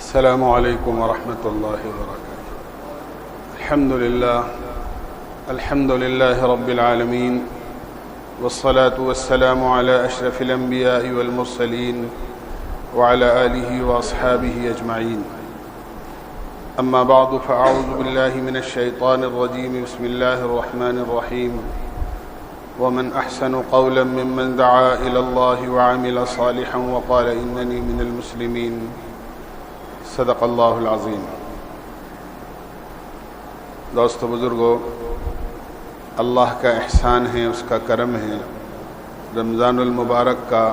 السلام علیکم ورحمۃ اللہ وبرکاتہ۔ الحمد للہ رب العالمین، والصلاة والسلام علی اشرف الانبیاء والمرسلین وعلى آلہ واصحابہ اجمعین۔ اما بعد فاعوذ باللہ من الشیطان الرجیم، بسم اللہ الرحمن الرحیم۔ ومن احسن قولا ممن دعا الى اللہ وعمل صالحا وقال اننی من المسلمین۔ صدق اللہ العظیم۔ دوستو بزرگو، اللہ کا احسان ہے، اس کا کرم ہے۔ رمضان المبارک کا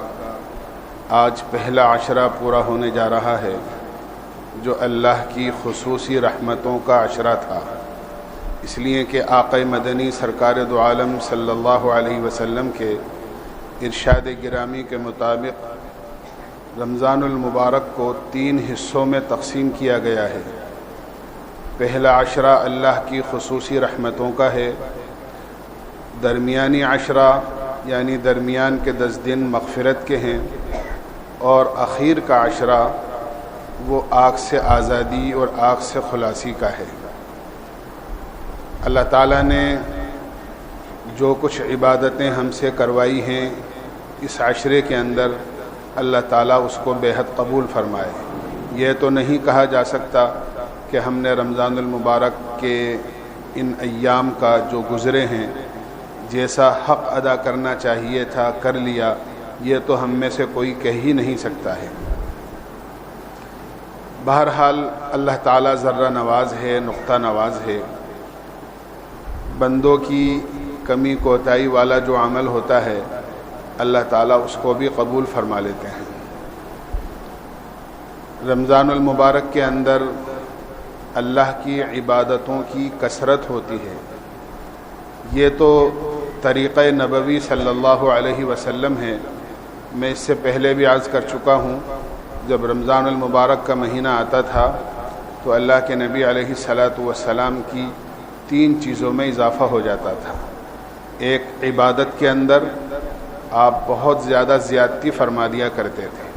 آج پہلا عشرہ پورا ہونے جا رہا ہے، جو اللہ کی خصوصی رحمتوں کا عشرہ تھا، اس لیے کہ آقا مدنی سرکار دو عالم صلی اللہ علیہ وسلم کے ارشاد گرامی کے مطابق رمضان المبارک کو 3 حصوں میں تقسیم کیا گیا ہے۔ پہلا عشرہ اللہ کی خصوصی رحمتوں کا ہے، درمیانی عشرہ یعنی درمیان کے 10 دن مغفرت کے ہیں، اور اخیر کا عشرہ وہ آگ سے آزادی اور آگ سے خلاصی کا ہے۔ اللہ تعالیٰ نے جو کچھ عبادتیں ہم سے کروائی ہیں اس عشرے کے اندر، اللہ تعالیٰ اس کو بے حد قبول فرمائے۔ یہ تو نہیں کہا جا سکتا کہ ہم نے رمضان المبارک کے ان ایام کا جو گزرے ہیں جیسا حق ادا کرنا چاہیے تھا کر لیا، یہ تو ہم میں سے کوئی کہہ ہی نہیں سکتا ہے۔ بہرحال اللہ تعالیٰ ذرہ نواز ہے، نقطہ نواز ہے۔ بندوں کی کمی کوتاہی والا جو عمل ہوتا ہے، اللہ تعالیٰ اس کو بھی قبول فرما لیتے ہیں۔ رمضان المبارک کے اندر اللہ کی عبادتوں کی کثرت ہوتی ہے۔ یہ تو طریقہ نبوی صلی اللہ علیہ وسلم ہے۔ میں اس سے پہلے بھی عرض کر چکا ہوں، جب رمضان المبارک کا مہینہ آتا تھا تو اللہ کے نبی علیہ الصلاۃ والسلام کی 3 چیزوں میں اضافہ ہو جاتا تھا۔ ایک، عبادت کے اندر آپ بہت زیادہ زیادتی فرما دیا کرتے تھے۔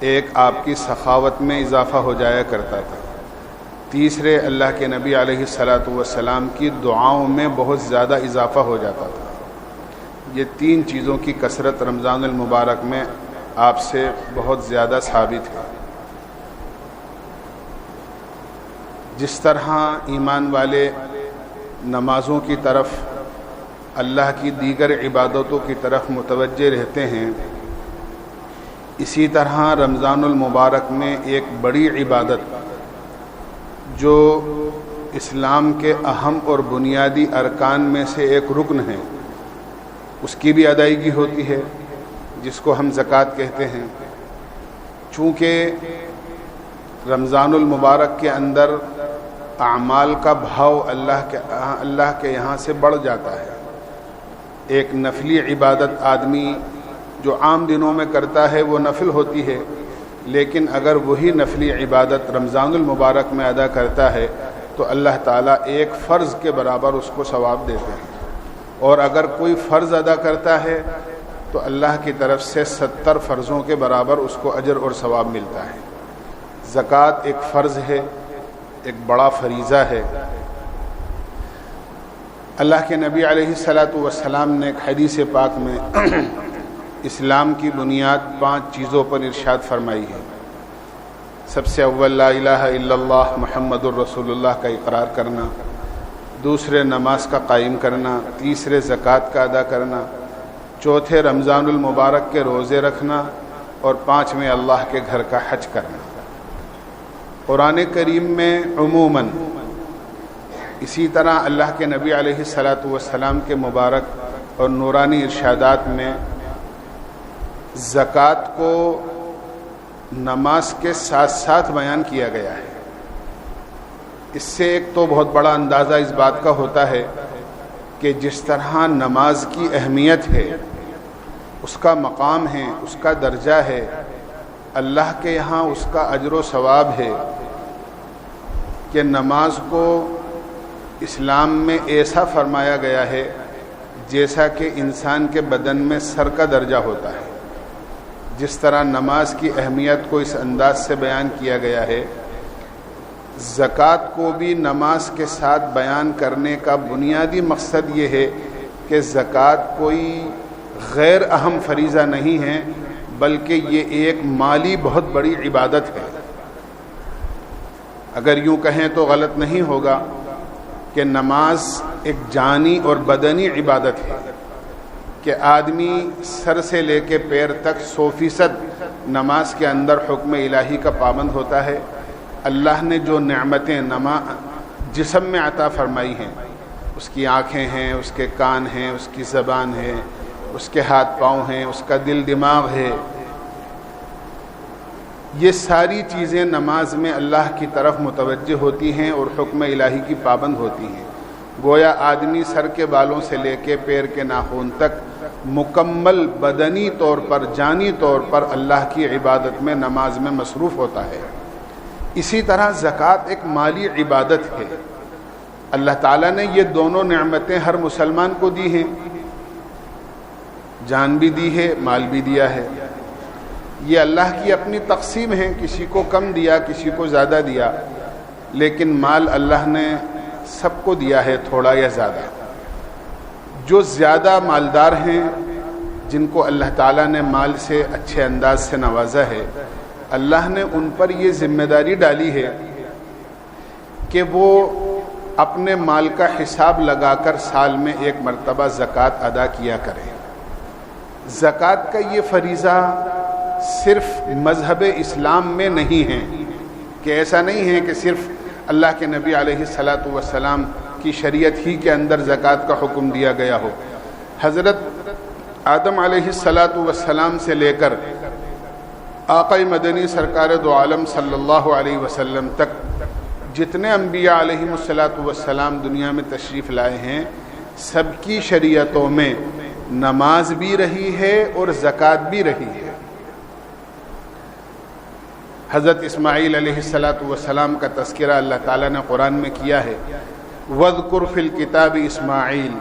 ایک، آپ کی سخاوت میں اضافہ ہو جایا کرتا تھا۔ تیسرے، اللہ کے نبی علیہ الصلاۃ والسلام کی دعاؤں میں بہت زیادہ اضافہ ہو جاتا تھا۔ یہ 3 چیزوں کی کثرت رمضان المبارک میں آپ سے بہت زیادہ ثابت ہے۔ جس طرح ایمان والے نمازوں کی طرف، اللہ کی دیگر عبادتوں کی طرف متوجہ رہتے ہیں، اسی طرح رمضان المبارک میں ایک بڑی عبادت جو اسلام کے اہم اور بنیادی ارکان میں سے ایک رکن ہے، اس کی بھی ادائیگی ہوتی ہے، جس کو ہم زکوٰۃ کہتے ہیں۔ چونکہ رمضان المبارک کے اندر اعمال کا بھاؤ اللہ کے یہاں سے بڑھ جاتا ہے۔ ایک نفلی عبادت آدمی جو عام دنوں میں کرتا ہے وہ نفل ہوتی ہے، لیکن اگر وہی نفلی عبادت رمضان المبارک میں ادا کرتا ہے تو اللہ تعالیٰ ایک فرض کے برابر اس کو ثواب دیتے ہیں، اور اگر کوئی فرض ادا کرتا ہے تو اللہ کی طرف سے 70 فرضوں کے برابر اس کو اجر اور ثواب ملتا ہے۔ زکوٰۃ ایک فرض ہے، ایک بڑا فریضہ ہے۔ اللہ کے نبی علیہ الصلاۃ والسلام نے ایک حدیث پاک میں اسلام کی بنیاد 5 چیزوں پر ارشاد فرمائی ہے۔ سب سے اول لا الہ الا اللہ محمد الرسول اللہ کا اقرار کرنا، دوسرے نماز کا قائم کرنا، تیسرے زکوٰۃ کا ادا کرنا، چوتھے رمضان المبارک کے روزے رکھنا، اور 5ویں اللہ کے گھر کا حج کرنا۔ قرآن کریم میں عموماً اسی طرح اللہ کے نبی علیہ الصلاۃ والسلام کے مبارک اور نورانی ارشادات میں زکوٰۃ کو نماز کے ساتھ ساتھ بیان کیا گیا ہے۔ اس سے ایک تو بہت بڑا اندازہ اس بات کا ہوتا ہے کہ جس طرح نماز کی اہمیت ہے، اس کا مقام ہے، اس کا درجہ ہے، اللہ کے یہاں اس کا اجر و ثواب ہے کہ نماز کو اسلام میں ایسا فرمایا گیا ہے جیسا کہ انسان کے بدن میں سر کا درجہ ہوتا ہے۔ جس طرح نماز کی اہمیت کو اس انداز سے بیان کیا گیا ہے، زکوٰۃ کو بھی نماز کے ساتھ بیان کرنے کا بنیادی مقصد یہ ہے کہ زکوٰۃ کوئی غیر اہم فریضہ نہیں ہے، بلکہ یہ ایک مالی بہت بڑی عبادت ہے۔ اگر یوں کہیں تو غلط نہیں ہوگا کہ نماز ایک جانی اور بدنی عبادت ہے کہ آدمی سر سے لے کے پیر تک 100% نماز کے اندر حکم الہی کا پابند ہوتا ہے۔ اللہ نے جو نعمتیں جسم میں عطا فرمائی ہیں، اس کی آنکھیں ہیں، اس کے کان ہیں، اس کی زبان ہے، اس کے ہاتھ پاؤں ہیں، اس کا دل دماغ ہے، یہ ساری چیزیں نماز میں اللہ کی طرف متوجہ ہوتی ہیں اور حکم الہی کی پابند ہوتی ہیں۔ گویا آدمی سر کے بالوں سے لے کے پیر کے ناخن تک مکمل بدنی طور پر، جانی طور پر اللہ کی عبادت میں، نماز میں مصروف ہوتا ہے۔ اسی طرح زکوٰۃ ایک مالی عبادت ہے۔ اللہ تعالیٰ نے یہ دونوں نعمتیں ہر مسلمان کو دی ہیں، جان بھی دی ہے، مال بھی دیا ہے۔ یہ اللہ کی اپنی تقسیم ہے، کسی کو کم دیا، کسی کو زیادہ دیا، لیکن مال اللہ نے سب کو دیا ہے، تھوڑا یا زیادہ۔ جو زیادہ مالدار ہیں، جن کو اللہ تعالیٰ نے مال سے اچھے انداز سے نوازا ہے، اللہ نے ان پر یہ ذمہ داری ڈالی ہے کہ وہ اپنے مال کا حساب لگا کر سال میں ایک مرتبہ زکوٰۃ ادا کیا کریں۔ زکوٰۃ کا یہ فریضہ صرف مذہب اسلام میں نہیں ہے، کہ ایسا نہیں ہے کہ صرف اللہ کے نبی علیہ الصلاۃ والسلام کی شریعت ہی کے اندر زکوٰۃ کا حکم دیا گیا ہو۔ حضرت آدم علیہ الصلاۃ والسلام سے لے کر آقا مدنی سرکار دو عالم صلی اللہ علیہ وسلم تک جتنے انبیاء علیہ الصلاۃ والسلام دنیا میں تشریف لائے ہیں، سب کی شریعتوں میں نماز بھی رہی ہے اور زکوٰۃ بھی رہی ہے۔ حضرت اسماعیل علیہ الصلاۃ والسلام کا تذکرہ اللہ تعالیٰ نے قرآن میں کیا ہے، وَاذْكُرْ فِي الْكِتَابِ إِسْمَاعِيلَ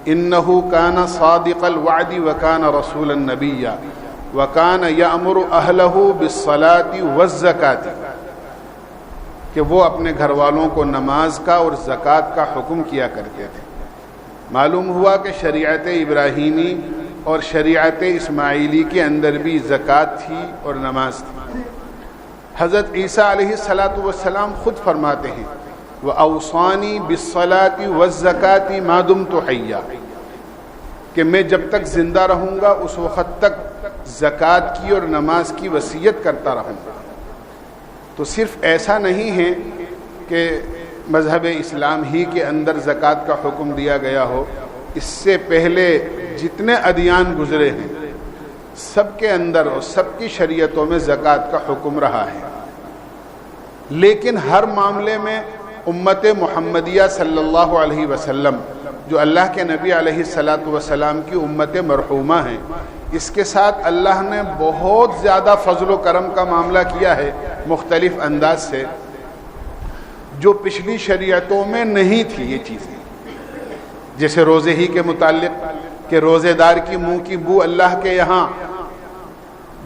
إِنَّهُ كَانَ صَادِقَ الْوَعْدِ وَكَانَ رَسُولًا نَبِيًّا وَكَانَ يَأْمُرُ أَهْلَهُ بِالصَّلَاةِ وَالزَّكَاةِ، کہ وہ اپنے گھر والوں کو نماز کا اور زکوٰۃ کا حکم کیا کرتے تھے۔ معلوم ہوا کہ شریعت ابراہیمی اور شریعت اسماعیلی کے اندر بھی زکوٰۃ تھی اور نماز تھی۔ حضرت عیسیٰ علیہ الصلاۃ والسلام خود فرماتے ہیں، وَأَوْصَانِي بِالصَّلَاةِ وَالزَّكَاةِ مَا دُمْتُ حَيًّا، کہ میں جب تک زندہ رہوں گا اس وقت تک زکوٰۃ کی اور نماز کی وصیت کرتا رہوں گا۔ تو صرف ایسا نہیں ہے کہ مذہب اسلام ہی کے اندر زکوٰۃ کا حکم دیا گیا ہو، اس سے پہلے جتنے ادیان گزرے ہیں سب کے اندر اور سب کی شریعتوں میں زکوٰۃ کا حکم رہا ہے، لیکن ہر معاملے میں امت محمدیہ صلی اللہ علیہ وسلم جو اللہ کے نبی علیہ الصلاۃ والسلام کی امت مرحومہ ہیں، اس کے ساتھ اللہ نے بہت زیادہ فضل و کرم کا معاملہ کیا ہے مختلف انداز سے، جو پچھلی شریعتوں میں نہیں تھی یہ چیزیں۔ جیسے روزے ہی کے متعلق کہ روزے دار کی منہ کی بو اللہ کے یہاں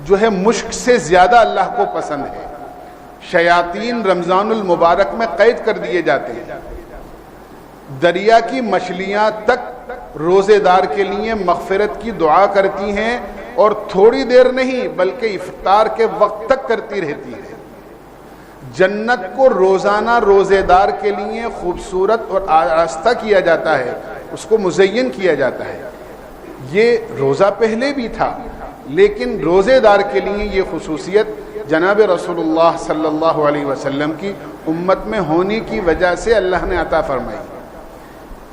جو ہے مشک سے زیادہ اللہ کو پسند ہے۔ شیاطین رمضان المبارک میں قید کر دیے جاتے ہیں، دریا کی مچھلیاں تک روزے دار کے لیے مغفرت کی دعا کرتی ہیں، اور تھوڑی دیر نہیں بلکہ افطار کے وقت تک کرتی رہتی ہے۔ جنت کو روزانہ روزے دار کے لیے خوبصورت اور آراستہ کیا جاتا ہے، اس کو مزین کیا جاتا ہے۔ یہ روزہ پہلے بھی تھا، لیکن روزے دار کے لیے یہ خصوصیت جناب رسول اللہ صلی اللہ علیہ وسلم کی امت میں ہونے کی وجہ سے اللہ نے عطا فرمائی۔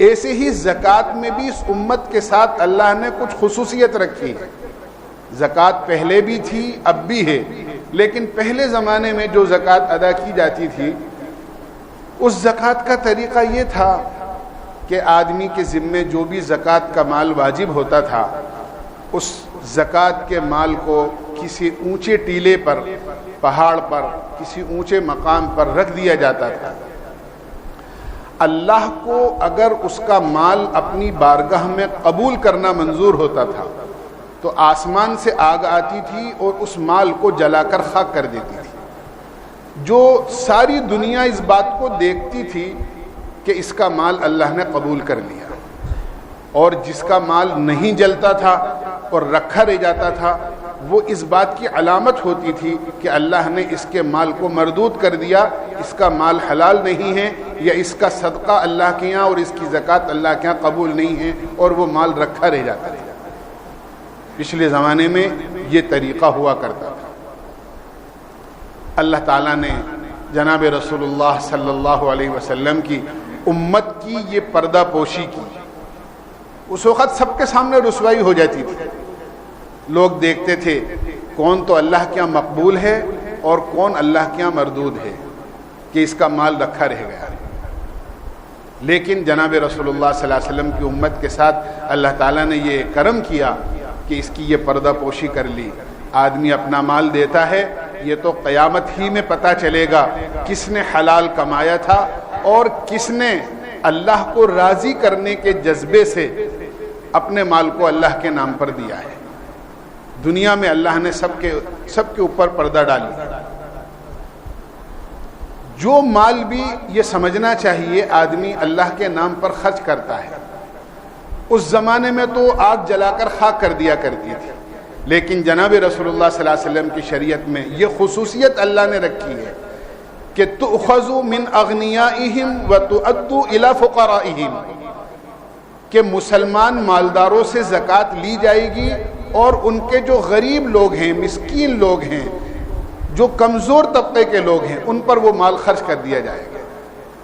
ایسے ہی زکوٰۃ میں بھی اس امت کے ساتھ اللہ نے کچھ خصوصیت رکھی ہے۔ زکوٰۃ پہلے بھی تھی، اب بھی ہے، لیکن پہلے زمانے میں جو زکوٰۃ ادا کی جاتی تھی اس زکوٰۃ کا طریقہ یہ تھا کہ آدمی کے ذمے جو بھی زکوٰۃ کا مال واجب ہوتا تھا، اس زکوٰۃ کے مال کو کسی اونچے ٹیلے پر، پہاڑ پر، کسی اونچے مقام پر رکھ دیا جاتا تھا۔ اللہ کو اگر اس کا مال اپنی بارگاہ میں قبول کرنا منظور ہوتا تھا تو آسمان سے آگ آتی تھی اور اس مال کو جلا کر خاک کر دیتی تھی. جو ساری دنیا اس بات کو دیکھتی تھی کہ اس کا مال اللہ نے قبول کر لیا, اور جس کا مال نہیں جلتا تھا اور رکھا رہ جاتا تھا وہ اس بات کی علامت ہوتی تھی کہ اللہ نے اس کے مال کو مردود کر دیا, اس کا مال حلال نہیں ہے, یا اس کا صدقہ اللہ کے یہاں اور اس کی زکوٰۃ اللہ کے یہاں قبول نہیں ہے, اور وہ مال رکھا رہ جاتا تھا. پچھلے زمانے میں یہ طریقہ ہوا کرتا تھا. اللہ تعالیٰ نے جناب رسول اللہ صلی اللہ علیہ وسلم کی امت کی یہ پردہ پوشی کی. اس وقت سب کے سامنے رسوائی ہو جاتی تھی. لوگ دیکھتے تھے کون تو اللہ کے یہاں مقبول ہے اور کون اللہ کے یہاں مردود ہے, کہ اس کا مال رکھا رہ گیا. لیکن جناب رسول اللہ صلی اللہ علیہ وسلم کی امت کے ساتھ اللہ تعالیٰ نے یہ کرم کیا کہ اس کی یہ پردہ پوشی کر لی. آدمی اپنا مال دیتا ہے, یہ تو قیامت ہی میں پتہ چلے گا کس نے حلال کمایا تھا اور کس نے اللہ کو راضی کرنے کے جذبے سے اپنے مال کو اللہ کے نام پر دیا ہے. دنیا میں اللہ نے سب کے اوپر پردہ ڈال دیا. جو مال بھی یہ سمجھنا چاہیے آدمی اللہ کے نام پر خرچ کرتا ہے. اس زمانے میں تو آگ جلا کر خاک کر دیا کرتی تھی, لیکن جناب رسول اللہ صلی اللہ علیہ وسلم کی شریعت میں یہ خصوصیت اللہ نے رکھی ہے کہ تؤخذ من اغنیائہم وتؤد الی فقرائہم, کہ مسلمان مالداروں سے زکوٰۃ لی جائے گی اور ان کے جو غریب لوگ ہیں, مسکین لوگ ہیں, جو کمزور طبقے کے لوگ ہیں, ان پر وہ مال خرچ کر دیا جائے گا,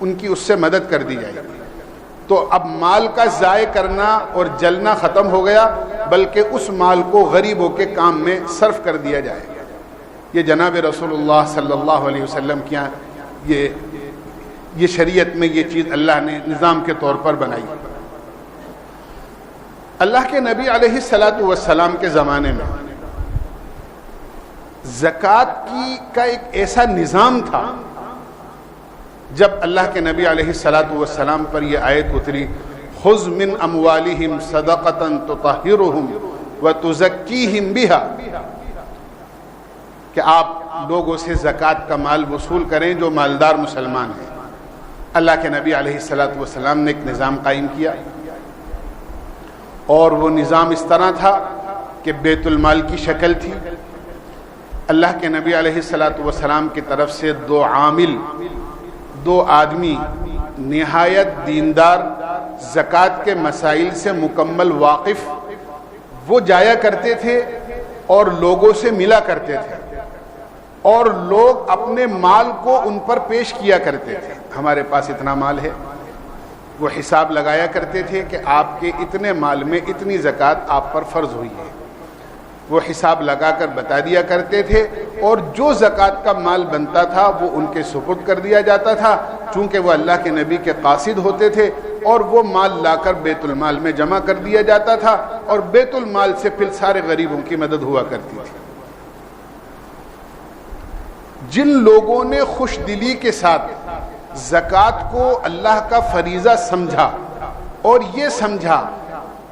ان کی اس سے مدد کر دی جائے گی. تو اب مال کا ضائع کرنا اور جلنا ختم ہو گیا, بلکہ اس مال کو غریبوں کے کام میں صرف کر دیا جائے گا. یہ جناب رسول اللہ صلی اللہ علیہ وسلم کی یہ شریعت میں یہ چیز اللہ نے نظام کے طور پر بنائی. اللہ کے نبی علیہ الصلاۃ والسلام کے زمانے میں زکوٰۃ کا ایک ایسا نظام تھا. جب اللہ کے نبی علیہ الصلاۃ والسلام پر یہ آیت اتری, خذ من اموالہم صدقۃ تطہرہم وتزکیہم بہا, کہ آپ لوگوں سے زکوٰۃ کا مال وصول کریں جو مالدار مسلمان ہیں. اللہ کے نبی علیہ الصلاۃ والسلام نے ایک نظام قائم کیا, اور وہ نظام اس طرح تھا کہ بیت المال کی شکل تھی. اللہ کے نبی علیہ الصلاۃ والسلام کی طرف سے دو عامل, دو آدمی نہایت دیندار, زکوٰۃ کے مسائل سے مکمل واقف, وہ جایا کرتے تھے اور لوگوں سے ملا کرتے تھے, اور لوگ اپنے مال کو ان پر پیش کیا کرتے تھے. ہمارے پاس اتنا مال ہے, وہ حساب لگایا کرتے تھے کہ آپ کے اتنے مال میں اتنی زکوٰۃ آپ پر فرض ہوئی ہے. وہ حساب لگا کر بتا دیا کرتے تھے, اور جو زکوٰۃ کا مال بنتا تھا وہ ان کے سپرد کر دیا جاتا تھا, چونکہ وہ اللہ کے نبی کے قاصد ہوتے تھے, اور وہ مال لا کر بیت المال میں جمع کر دیا جاتا تھا, اور بیت المال سے پھر سارے غریبوں کی مدد ہوا کرتی تھی. جن لوگوں نے خوش دلی کے ساتھ زکوٰۃ کو اللہ کا فریضہ سمجھا اور یہ سمجھا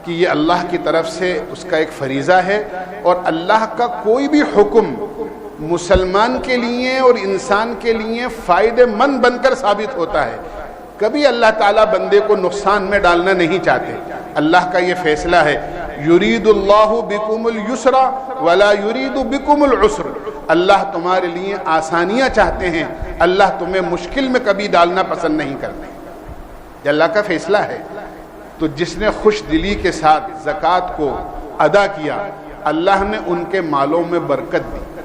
کہ یہ اللہ کی طرف سے اس کا ایک فریضہ ہے, اور اللہ کا کوئی بھی حکم مسلمان کے لیے اور انسان کے لیے فائدہ مند بن کر ثابت ہوتا ہے. کبھی اللہ تعالیٰ بندے کو نقصان میں ڈالنا نہیں چاہتے. اللہ کا یہ فیصلہ ہے, یرید اللہ بکم الیسر ولا یرید بکم العسر, اللہ تمہارے لیے آسانیاں چاہتے ہیں, اللہ تمہیں مشکل میں کبھی ڈالنا پسند نہیں کرتے. یہ اللہ کا فیصلہ ہے. تو جس نے خوش دلی کے ساتھ زکوٰۃ کو ادا کیا, اللہ نے ان کے مالوں میں برکت دی.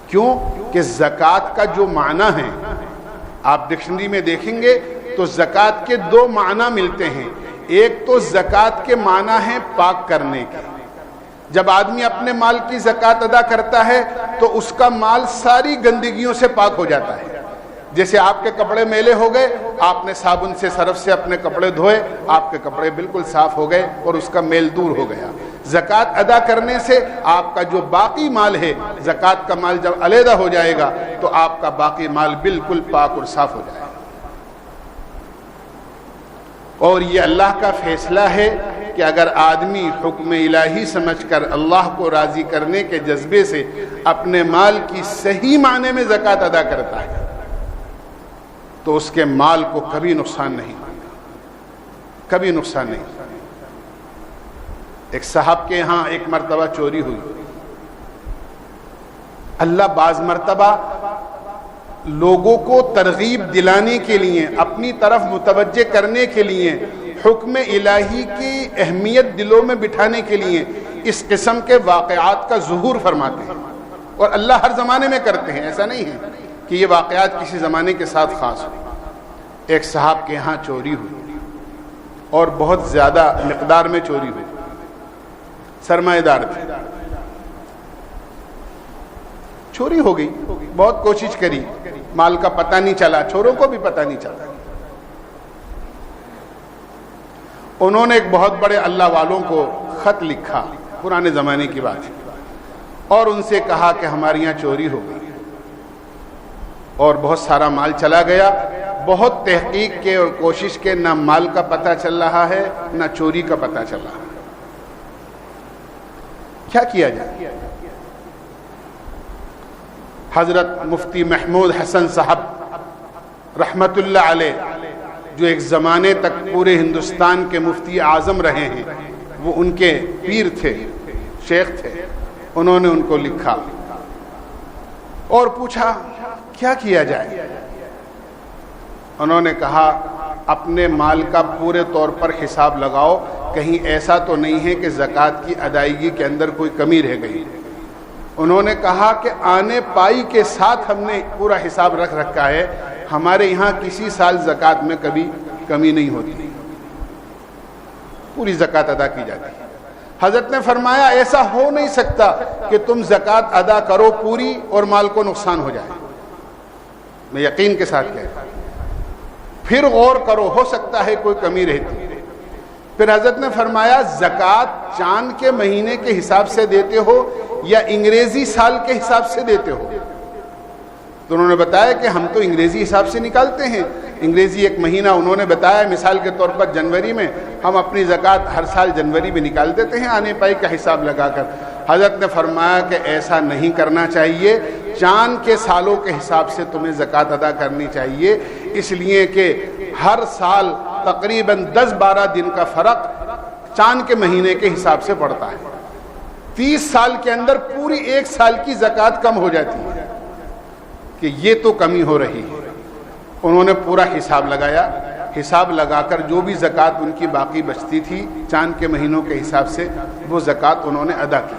کیوں کہ زکوٰۃ کا جو معنی ہے, آپ ڈکشنری میں دیکھیں گے تو زکوٰۃ کے دو معنی ملتے ہیں. ایک تو زکوٰۃ کے معنی ہے پاک کرنے کے. جب آدمی اپنے مال کی زکوٰۃ ادا کرتا ہے تو اس کا مال ساری گندگیوں سے پاک ہو جاتا ہے. جیسے آپ کے کپڑے میلے ہو گئے, آپ نے صابن سے سرف سے اپنے کپڑے دھوئے, آپ کے کپڑے بالکل صاف ہو گئے اور اس کا میل دور ہو گیا. زکوٰۃ ادا کرنے سے آپ کا جو باقی مال ہے, زکوٰۃ کا مال جب علیحدہ ہو جائے گا تو آپ کا باقی مال بالکل پاک اور صاف ہو جائے گا. اور یہ اللہ کا فیصلہ ہے کہ اگر آدمی حکم الہی سمجھ کر اللہ کو راضی کرنے کے جذبے سے اپنے مال کی صحیح معنی میں زکوٰۃ ادا کرتا ہے تو اس کے مال کو کبھی نقصان نہیں، کبھی نقصان نہیں۔ ایک صاحب کے یہاں ایک مرتبہ چوری ہوئی۔ اللہ بعض مرتبہ لوگوں کو ترغیب دلانے کے لیے، اپنی طرف متوجہ کرنے کے لیے، حکم الہی کی اہمیت دلوں میں بٹھانے کے لیے اس قسم کے واقعات کا ظہور فرماتے ہیں، اور اللہ ہر زمانے میں کرتے ہیں۔ ایسا نہیں ہے کہ یہ واقعات کسی زمانے کے ساتھ خاص ہو۔ ایک صاحب کے یہاں چوری ہوئی اور بہت زیادہ مقدار میں چوری ہوئی، سرمایہ دار تھے، چوری ہو گئی، بہت کوشش کری، مال کا پتہ نہیں چلا، چوروں کو بھی پتہ نہیں چلا۔ انہوں نے ایک بہت بڑے اللہ والوں کو خط لکھا، پرانے زمانے کی بات ہے، اور ان سے کہا کہ ہمارے یہاں چوری ہو گئی اور بہت سارا مال چلا گیا۔ بہت تحقیق کے اور کوشش کے، نہ مال کا پتہ چل رہا ہے نہ چوری کا پتہ چل رہا ہے، کیا کیا جائے؟ حضرت مفتی محمود حسن صاحب رحمت اللہ علیہ، جو ایک زمانے تک پورے ہندوستان کے مفتی اعظم رہے ہیں، وہ ان کے پیر تھے، شیخ تھے، انہوں نے ان کو لکھا اور پوچھا کیا کیا جائے؟ انہوں نے کہا اپنے مال کا پورے طور پر حساب لگاؤ، کہیں ایسا تو نہیں ہے کہ زکوٰۃ کی ادائیگی کے اندر کوئی کمی رہ گئی۔ انہوں نے کہا کہ آنے پائی کے ساتھ ہم نے پورا حساب رکھ رکھا ہے، ہمارے یہاں کسی سال زکوٰۃ میں کبھی کمی نہیں ہوتی، پوری زکوٰۃ ادا کی جاتی ہے۔ حضرت نے فرمایا ایسا ہو نہیں سکتا کہ تم زکوٰۃ ادا کرو پوری اور مال کو نقصان ہو جائے، میں یقین کے ساتھ کہتا ہوں، پھر غور کرو، ہو سکتا ہے کوئی کمی رہتی۔ پھر حضرت نے فرمایا زکوٰۃ چاند کے مہینے کے حساب سے دیتے ہو یا انگریزی سال کے حساب سے دیتے ہو؟ تو انہوں نے بتایا کہ ہم تو انگریزی حساب سے نکالتے ہیں، انگریزی ایک مہینہ انہوں نے بتایا، مثال کے طور پر جنوری میں، ہم اپنی زکوٰۃ ہر سال جنوری میں نکال دیتے ہیں آنے پائی کا حساب لگا کر۔ حضرت نے فرمایا کہ ایسا نہیں کرنا چاہیے، چاند کے سالوں کے حساب سے تمہیں زکوٰۃ ادا کرنی چاہیے، اس لیے کہ ہر سال تقریباً 10-12 دن کا فرق چاند کے مہینے کے حساب سے پڑتا ہے، 30 سال کے اندر پوری ایک سال کی زکوٰۃ کم ہو جاتی ہے، کہ یہ تو کمی ہو رہی ہے۔ انہوں نے پورا حساب لگایا، حساب لگا کر جو بھی زکوٰۃ ان کی باقی بچتی تھی چاند کے مہینوں کے حساب سے، وہ زکوٰۃ انہوں نے ادا کی،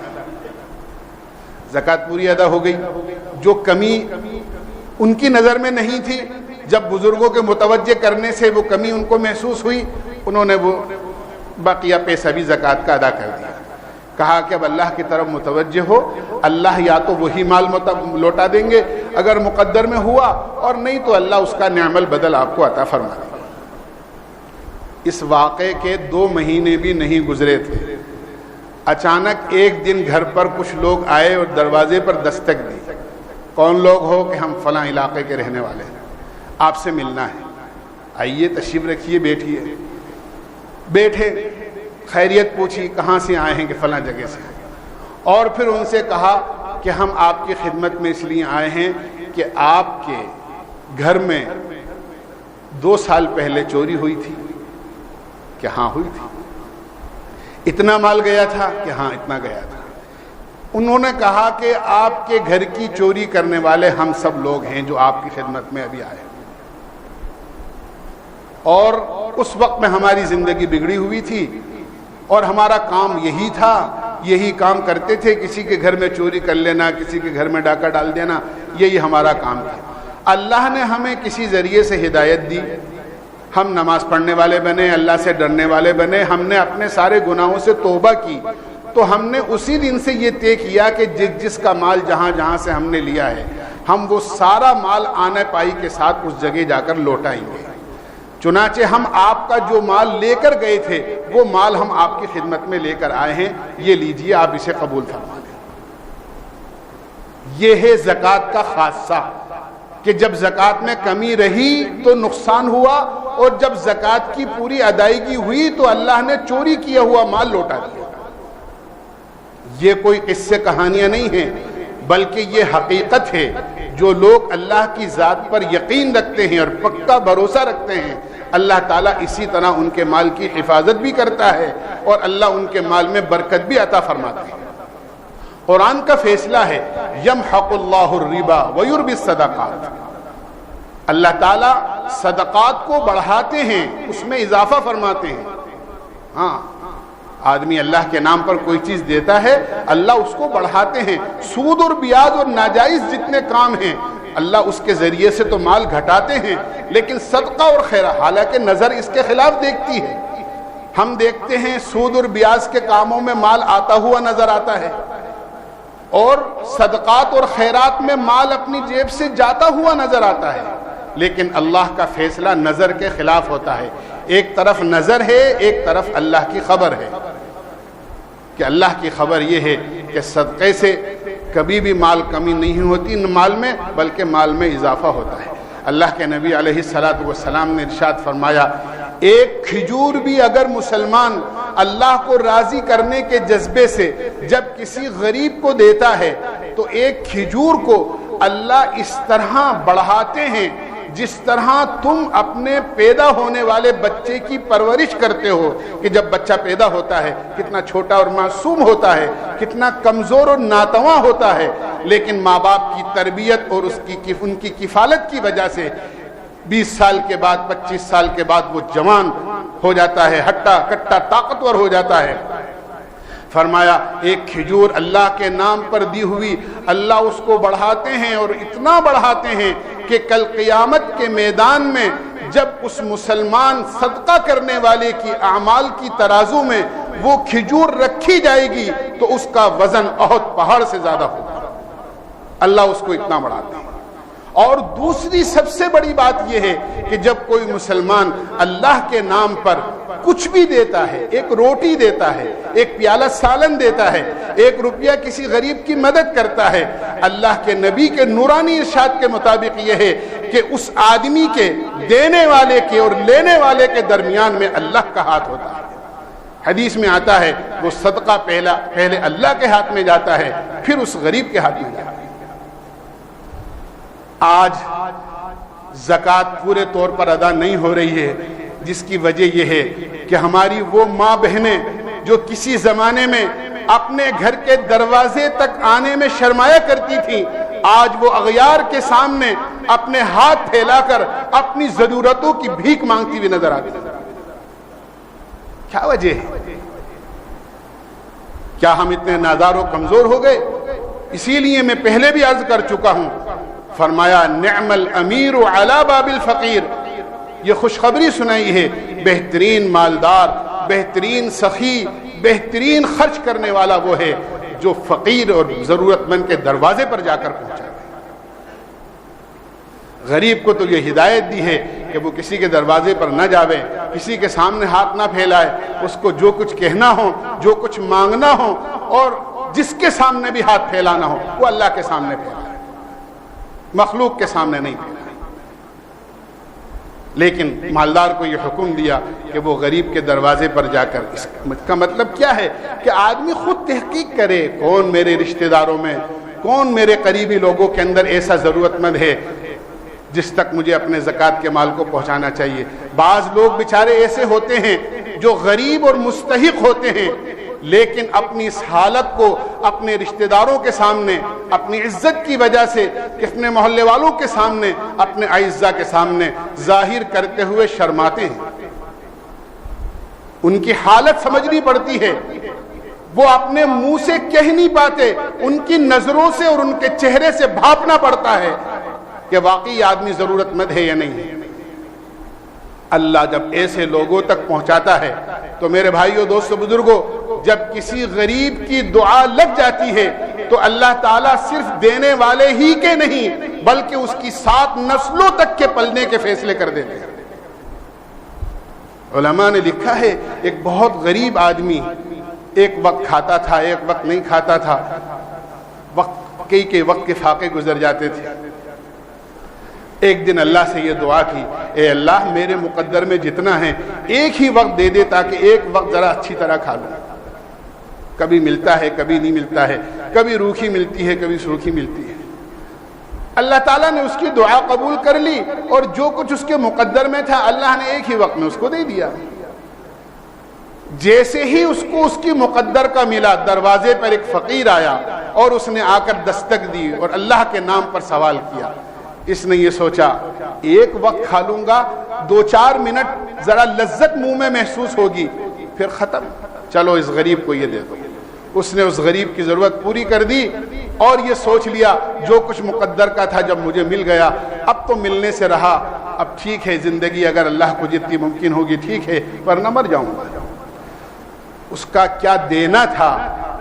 زکوٰۃ پوری ادا ہو گئی۔ جو کمی ان کی نظر میں نہیں تھی، جب بزرگوں کے متوجہ کرنے سے وہ کمی ان کو محسوس ہوئی، انہوں نے وہ بقیہ پیسہ بھی زکوٰۃ کا ادا کر دیا۔ کہا کہ اب اللہ کی طرف متوجہ ہو، اللہ یا تو وہی مال لوٹا دیں گے اگر مقدر میں ہوا، اور نہیں تو اللہ اس کا نعم البدل آپ کو عطا فرما دے گا۔ اس واقعے کے 2 مہینے بھی نہیں گزرے تھے، اچانک ایک دن گھر پر کچھ لوگ آئے اور دروازے پر دستک دی۔ کون لوگ ہو؟ کہ ہم فلاں علاقے کے رہنے والے ہیں، آپ سے ملنا ہے، آئیے تشریف رکھیے، بیٹھیے۔ بیٹھے، خیریت پوچھی، کہاں سے آئے ہیں؟ کہ فلاں جگہ سے۔ اور پھر ان سے کہا کہ ہم آپ کی خدمت میں اس لیے آئے ہیں کہ آپ کے گھر میں 2 سال پہلے چوری ہوئی تھی۔ کہ ہاں ہوئی تھی۔ اتنا مال گیا تھا؟ کہ ہاں اتنا گیا تھا۔ انہوں نے کہا کہ آپ کے گھر کی چوری کرنے والے ہم سب لوگ ہیں جو آپ کی خدمت میں ابھی آئے، اور اس وقت میں ہماری زندگی بگڑی ہوئی تھی اور ہمارا کام یہی تھا، یہی کام کرتے تھے، کسی کے گھر میں چوری کر لینا، کسی کے گھر میں ڈاکہ ڈال دینا، یہی ہمارا کام تھا۔ اللہ نے ہمیں کسی ذریعے سے ہدایت دی، ہم نماز پڑھنے والے بنے، اللہ سے ڈرنے والے بنے، ہم نے اپنے سارے گناہوں سے توبہ کی، تو ہم نے اسی دن سے یہ طے کیا کہ جس کا مال جہاں جہاں سے ہم نے لیا ہے، ہم وہ سارا مال آنے پائی کے ساتھ اس جگہ جا کر لوٹائیں گے۔ چنانچہ ہم آپ کا جو مال لے کر گئے تھے وہ مال ہم آپ کی خدمت میں لے کر آئے ہیں، یہ لیجئے، آپ اسے قبول فرما لیں۔ یہ ہے زکوٰۃ کا خاصہ، کہ جب زکوٰۃ میں کمی رہی تو نقصان ہوا، اور جب زکوٰۃ کی پوری ادائیگی ہوئی تو اللہ نے چوری کیا ہوا مال لوٹا دیا۔ یہ کوئی قصے کہانیاں نہیں ہیں، بلکہ یہ حقیقت ہے۔ جو لوگ اللہ کی ذات پر یقین رکھتے ہیں اور پکا بھروسہ رکھتے ہیں، اللہ تعالیٰ اسی طرح ان کے مال کی حفاظت بھی کرتا ہے، اور اللہ ان کے مال میں برکت بھی عطا فرماتا ہے۔ قرآن کا فیصلہ ہے یمحق اللہ الربا ویربی الصدقات، اللہ تعالیٰ صدقات کو بڑھاتے ہیں، اس میں اضافہ فرماتے ہیں۔ ہاں، آدمی اللہ کے نام پر کوئی چیز دیتا ہے، اللہ اس کو بڑھاتے ہیں۔ سود اور بیاج اور ناجائز جتنے کام ہیں، اللہ اس کے ذریعے سے تو مال گھٹاتے ہیں، لیکن صدقہ اور خیرات، حالانکہ نظر اس کے خلاف دیکھتی ہے۔ ہم دیکھتے ہیں سود اور بیاج کے کاموں میں مال آتا ہوا نظر آتا ہے، اور صدقات اور خیرات میں مال اپنی جیب سے جاتا ہوا نظر آتا ہے، لیکن اللہ کا فیصلہ نظر کے خلاف ہوتا ہے۔ ایک طرف نظر ہے، ایک طرف اللہ کی خبر ہے، کہ اللہ کی خبر یہ ہے کہ صدقے سے کبھی بھی مال کمی نہیں ہوتی مال میں، بلکہ مال میں اضافہ ہوتا ہے۔ اللہ کے نبی علیہ الصلاۃ والسلام نے ارشاد فرمایا، ایک کھجور بھی اگر مسلمان اللہ کو راضی کرنے کے جذبے سے جب کسی غریب کو دیتا ہے تو ایک کھجور کو اللہ اس طرح بڑھاتے ہیں جس طرح تم اپنے پیدا ہونے والے بچے کی پرورش کرتے ہو، کہ جب بچہ پیدا ہوتا ہے کتنا چھوٹا اور معصوم ہوتا ہے، کتنا کمزور اور ناتواں ہوتا ہے، لیکن ماں باپ کی تربیت اور ان کی کفالت کی وجہ سے 20 سال کے بعد 25 سال کے بعد وہ جوان ہو جاتا ہے، ہٹا کٹا طاقتور ہو جاتا ہے۔ فرمایا ایک کھجور اللہ کے نام پر دی ہوئی اللہ اس کو بڑھاتے ہیں، اور اتنا بڑھاتے ہیں کہ کل قیامت کے میدان میں جب اس مسلمان صدقہ کرنے والے کی اعمال کی ترازو میں وہ کھجور رکھی جائے گی تو اس کا وزن احد پہاڑ سے زیادہ ہوگا۔ اللہ اس کو اتنا بڑھاتے ہیں۔ اور دوسری سب سے بڑی بات یہ ہے کہ جب کوئی مسلمان اللہ کے نام پر کچھ بھی دیتا ہے، ایک روٹی دیتا ہے، ایک پیالہ سالن دیتا ہے، 1 روپیہ کسی غریب کی مدد کرتا ہے، اللہ کے نبی کے نورانی ارشاد کے مطابق یہ ہے کہ اس آدمی کے دینے والے کے اور لینے والے کے درمیان میں اللہ کا ہاتھ ہوتا ہے۔ حدیث میں آتا ہے وہ صدقہ پہلے اللہ کے ہاتھ میں جاتا ہے، پھر اس غریب کے ہاتھ میں جاتا ہے۔ آج زکوٰۃ پورے طور پر ادا نہیں ہو رہی ہے، جس کی وجہ یہ ہے کہ ہماری وہ ماں بہنیں جو کسی زمانے میں اپنے گھر کے دروازے تک آنے میں شرمایا کرتی تھیں، آج وہ اغیار کے سامنے اپنے ہاتھ پھیلا کر اپنی ضرورتوں کی بھیک مانگتی ہوئی نظر آتی ہیں۔ کیا وجہ ہے؟ کیا ہم اتنے نادار و کمزور ہو گئے؟ اسی لیے میں پہلے بھی عرض کر چکا ہوں، فرمایا نعم الامیر علی باب الفقیر، یہ خوشخبری سنائی ہے، بہترین مالدار، بہترین سخی، بہترین خرچ کرنے والا وہ ہے جو فقیر اور ضرورت مند کے دروازے پر جا کر پہنچا ہے۔ غریب کو تو یہ ہدایت دی ہے کہ وہ کسی کے دروازے پر نہ جاوے، کسی کے سامنے ہاتھ نہ پھیلائے، اس کو جو کچھ کہنا ہو، جو کچھ مانگنا ہو، اور جس کے سامنے بھی ہاتھ پھیلانا ہو وہ اللہ کے سامنے پھیلائے، مخلوق کے سامنے نہیں پھیلائے۔ لیکن مالدار کو یہ حکم دیا کہ وہ غریب کے دروازے پر جا کر، اس کا مطلب کیا ہے کہ آدمی خود تحقیق کرے، کون میرے رشتہ داروں میں، کون میرے قریبی لوگوں کے اندر ایسا ضرورت مند ہے جس تک مجھے اپنے زکوٰۃ کے مال کو پہنچانا چاہیے۔ بعض لوگ بیچارے ایسے ہوتے ہیں جو غریب اور مستحق ہوتے ہیں، لیکن اپنی اس حالت کو اپنے رشتہ داروں کے سامنے، اپنی عزت کی وجہ سے، اپنے محلے والوں کے سامنے، اپنے اعزاء کے سامنے ظاہر کرتے ہوئے شرماتے ہیں۔ ان کی حالت سمجھنی پڑتی ہے، وہ اپنے منہ سے کہہ نہیں پاتے، ان کی نظروں سے اور ان کے چہرے سے بھاپنا پڑتا ہے کہ واقعی آدمی ضرورت مند ہے یا نہیں ہے۔ اللہ جب ایسے لوگوں تک پہنچاتا ہے تو میرے بھائیوں، دوستو، بزرگوں، جب کسی غریب کی دعا لگ جاتی ہے تو اللہ تعالیٰ صرف دینے والے ہی کے نہیں بلکہ اس کی 7 نسلوں تک کے پلنے کے فیصلے کر دیتے ہیں۔ علماء نے لکھا ہے ایک بہت غریب آدمی ایک وقت کھاتا تھا، ایک وقت نہیں کھاتا تھا، وقت کے فاقے گزر جاتے تھے۔ ایک دن اللہ سے یہ دعا کی، اے اللہ میرے مقدر میں جتنا ہے ایک ہی وقت دے دے تاکہ ایک وقت ذرا اچھی طرح کھا لوں۔ کبھی ملتا ہے کبھی نہیں ملتا ہے، کبھی روکھی ملتی ہے کبھی سوکھی ملتی ہے۔ اللہ تعالیٰ نے اس کی دعا قبول کر لی اور جو کچھ اس کے مقدر میں تھا اللہ نے ایک ہی وقت میں اس کو دے دیا۔ جیسے ہی اس کو اس کی مقدر کا ملا، دروازے پر ایک فقیر آیا اور اس نے آ کر دستک دی اور اللہ کے نام پر سوال کیا۔ اس نے یہ سوچا ایک وقت کھا لوں گا، 2-4 منٹ ذرا لذت منہ میں محسوس ہوگی، پھر ختم، چلو اس غریب کو یہ دے دو۔ اس نے اس غریب کی ضرورت پوری کر دی اور یہ سوچ لیا جو کچھ مقدر کا تھا جب مجھے مل گیا اب تو ملنے سے رہا، اب ٹھیک ہے زندگی اگر اللہ کو جتنی ممکن ہوگی ٹھیک ہے ورنہ مر جاؤں گا۔ اس کا کیا دینا تھا؟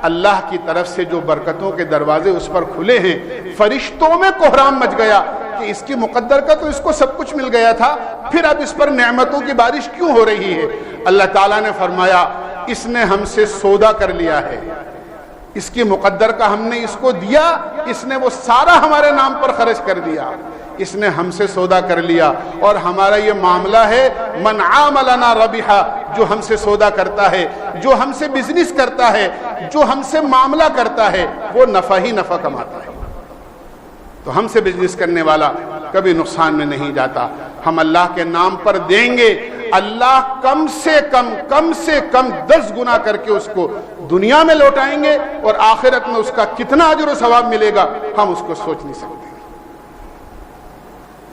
اللہ کی طرف سے جو برکتوں کے دروازے اس پر کھلے ہیں، فرشتوں میں کوہرام مچ گیا کہ اس کی مقدر کا تو اس کو سب کچھ مل گیا تھا، پھر اب اس پر نعمتوں کی بارش کیوں ہو رہی ہے؟ اللہ تعالیٰ نے فرمایا اس نے ہم سے سودا کر لیا ہے، اس کی مقدر کا ہم نے اس کو دیا، اس نے وہ سارا ہمارے نام پر خرچ کر دیا، اس نے ہم سے سودا کر لیا۔ اور ہمارا یہ معاملہ ہے من عاملنا ربحا، جو ہم سے سودا کرتا ہے، جو ہم سے بزنس کرتا ہے، جو ہم سے معاملہ کرتا ہے وہ نفع ہی نفع کماتا ہے۔ تو ہم سے بزنس کرنے والا کبھی نقصان میں نہیں جاتا۔ ہم اللہ کے نام پر دیں گے، اللہ کم سے کم 10 گنا کر کے اس کو دنیا میں لوٹائیں گے اور آخرت میں اس کا کتنا اجر و ثواب ملے گا ہم اس کو سوچ نہیں سکتے۔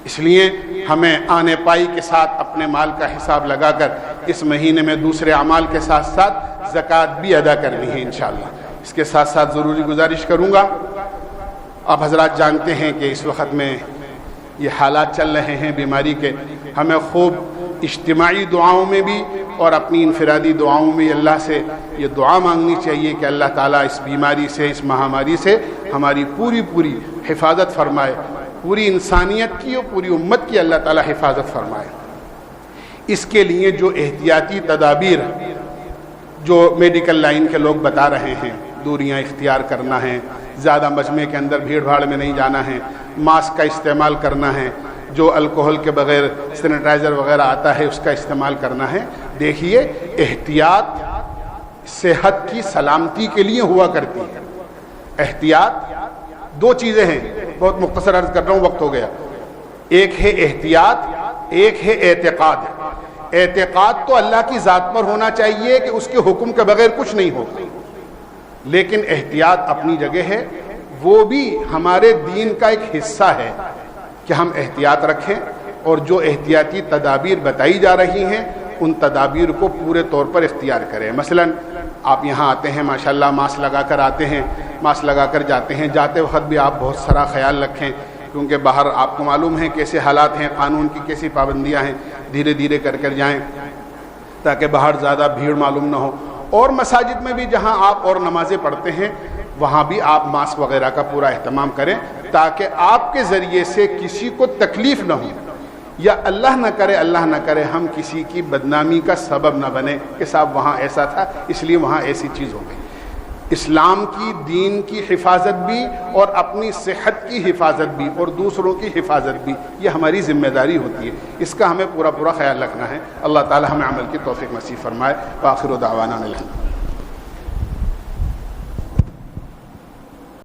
اس لیے ہمیں آنے پائی کے ساتھ اپنے مال کا حساب لگا کر اس مہینے میں دوسرے اعمال کے ساتھ ساتھ زکوٰۃ بھی ادا کرنی ہے انشاءاللہ۔ اس کے ساتھ ساتھ ضروری گزارش کروں گا، آپ حضرات جانتے ہیں کہ اس وقت میں یہ حالات چل رہے ہیں بیماری کے، ہمیں خوب اجتماعی دعاؤں میں بھی اور اپنی انفرادی دعاؤں میں اللہ سے یہ دعا مانگنی چاہیے کہ اللہ تعالیٰ اس بیماری سے، اس مہاماری سے ہماری پوری حفاظت فرمائے، پوری انسانیت کی اور پوری امت کی اللہ تعالیٰ حفاظت فرمائے۔ اس کے لیے جو احتیاطی تدابیر جو میڈیکل لائن کے لوگ بتا رہے ہیں، دوریاں اختیار کرنا ہے، زیادہ مجمع کے اندر بھیڑ بھاڑ میں نہیں جانا ہے، ماسک کا استعمال کرنا ہے، جو الکوہل کے بغیر سینیٹائزر وغیرہ آتا ہے اس کا استعمال کرنا ہے۔ دیکھیے احتیاط صحت کی سلامتی کے لیے ہوا کرتی ہے۔ احتیاط 2 چیزیں ہیں، بہت مختصر عرض کر رہا ہوں وقت ہو گیا۔ ایک ہے احتیاط، ایک ہے اعتقاد۔ اعتقاد تو اللہ کی ذات پر ہونا چاہیے کہ اس کے حکم کے بغیر کچھ نہیں ہوگا، لیکن احتیاط اپنی جگہ ہے، وہ بھی ہمارے دین کا ایک حصہ ہے کہ ہم احتیاط رکھیں اور جو احتیاطی تدابیر بتائی جا رہی ہیں ان تدابیر کو پورے طور پر اختیار کریں۔ مثلا آپ یہاں آتے ہیں ماشاءاللہ ماسک لگا کر آتے ہیں، ماسک لگا کر جاتے ہیں، جاتے وقت بھی آپ بہت سارا خیال رکھیں کیونکہ باہر آپ کو معلوم ہے کیسے حالات ہیں، قانون کی کیسی پابندیاں ہیں، دھیرے دھیرے کر جائیں تاکہ باہر زیادہ بھیڑ معلوم نہ ہو۔ اور مساجد میں بھی جہاں آپ اور نمازیں پڑھتے ہیں وہاں بھی آپ ماسک وغیرہ کا پورا اہتمام کریں تاکہ آپ کے ذریعے سے کسی کو تکلیف نہ ہو، یا اللہ نہ کرے ہم کسی کی بدنامی کا سبب نہ بنے کہ صاحب وہاں ایسا تھا اس لیے وہاں ایسی چیز ہو گئی۔ اسلام کی دین کی حفاظت بھی اور اپنی صحت کی حفاظت بھی اور دوسروں کی حفاظت بھی یہ ہماری ذمہ داری ہوتی ہے، اس کا ہمیں پورا خیال رکھنا ہے۔ اللہ تعالی ہمیں عمل کی توفیق نصیب فرمائے۔ وآخر دعوانا الحمد۔